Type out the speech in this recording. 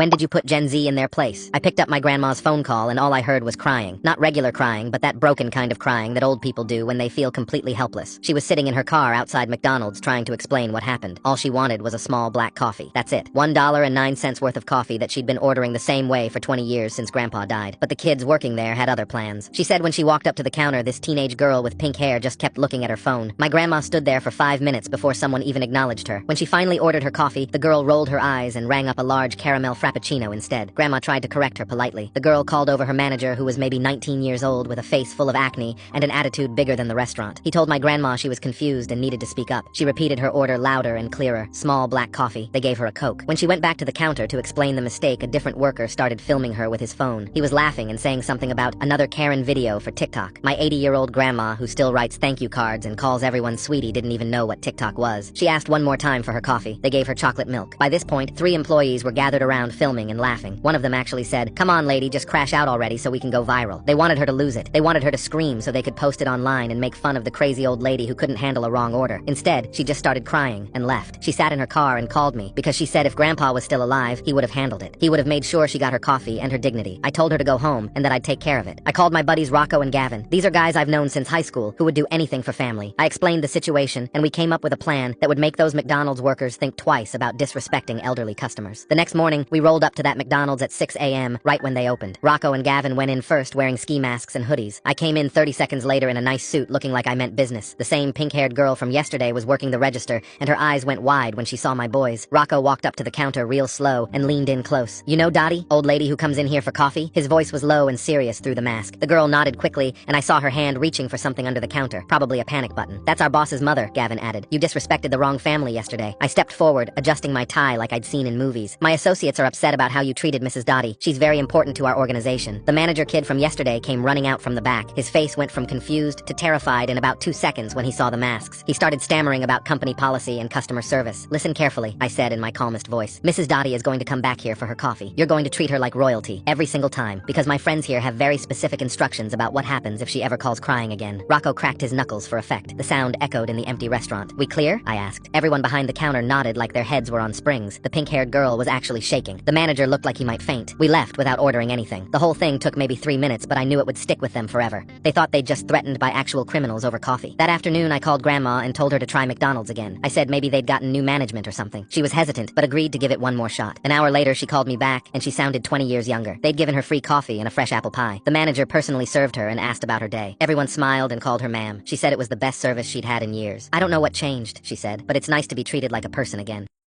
When did you put Gen Z in their place? I picked up my grandma's phone call and all I heard was crying. Not regular crying, but that broken kind of crying that old people do when they feel completely helpless. She was sitting in her car outside McDonald's trying to explain what happened. All she wanted was a small black coffee. That's it. $1.09 worth of coffee that she'd been ordering the same way for 20 years since Grandpa died. But the kids working there had other plans. She said when she walked up to the counter, this teenage girl with pink hair just kept looking at her phone. My grandma stood there for 5 minutes before someone even acknowledged her. When she finally ordered her coffee, the girl rolled her eyes and rang up a large caramel frappuccino instead. Grandma tried to correct her politely. The girl called over her manager, who was maybe 19 years old with a face full of acne and an attitude bigger than the restaurant. He told my grandma she was confused and needed to speak up. She repeated her order louder and clearer. Small black coffee. They gave her a Coke. When she went back to the counter to explain the mistake, a different worker started filming her with his phone. He was laughing and saying something about another Karen video for TikTok. My 80-year-old grandma, who still writes thank you cards and calls everyone sweetie, didn't even know what TikTok was. She asked one more time for her coffee. They gave her chocolate milk. By this point, 3 employees were gathered around filming and laughing. One of them actually said, "Come on, lady, just crash out already so we can go viral." They wanted her to lose it. They wanted her to scream so they could post it online and make fun of the crazy old lady who couldn't handle a wrong order. Instead, she just started crying and left. She sat in her car and called me because she said if Grandpa was still alive, he would have handled it. He would have made sure she got her coffee and her dignity. I told her to go home and that I'd take care of it. I called my buddies Rocco and Gavin. These are guys I've known since high school who would do anything for family. I explained the situation and we came up with a plan that would make those McDonald's workers think twice about disrespecting elderly customers. The next morning, we rolled up to that McDonald's at 6 a.m. right when they opened. Rocco and Gavin went in first wearing ski masks and hoodies. I came in 30 seconds later in a nice suit looking like I meant business. The same pink-haired girl from yesterday was working the register and her eyes went wide when she saw my boys. Rocco walked up to the counter real slow and leaned in close. "You know Dottie, old lady who comes in here for coffee?" His voice was low and serious through the mask. The girl nodded quickly and I saw her hand reaching for something under the counter, probably a panic button. "That's our boss's mother," Gavin added. "You disrespected the wrong family yesterday." I stepped forward, adjusting my tie like I'd seen in movies. "My associates are upset about how you treated Mrs. Dottie. She's very important to our organization." The manager kid from yesterday came running out from the back. His face went from confused to terrified in about 2 seconds when he saw the masks. He started stammering about company policy and customer service. "Listen carefully," I said in my calmest voice. "Mrs. Dottie is going to come back here for her coffee. You're going to treat her like royalty, every single time, because my friends here have very specific instructions about what happens if she ever calls crying again." Rocco cracked his knuckles for effect. The sound echoed in the empty restaurant. "We clear?" I asked. Everyone behind the counter nodded like their heads were on springs. The pink-haired girl was actually shaking. The manager looked like he might faint. We left without ordering anything. The whole thing took maybe 3 minutes, but I knew it would stick with them forever. They thought they'd just threatened by actual criminals over coffee. That afternoon, I called Grandma and told her to try McDonald's again. I said maybe they'd gotten new management or something. She was hesitant, but agreed to give it one more shot. An hour later, she called me back, and she sounded 20 years younger. They'd given her free coffee and a fresh apple pie. The manager personally served her and asked about her day. Everyone smiled and called her ma'am. She said it was the best service she'd had in years. "I don't know what changed," she said, "but it's nice to be treated like a person again."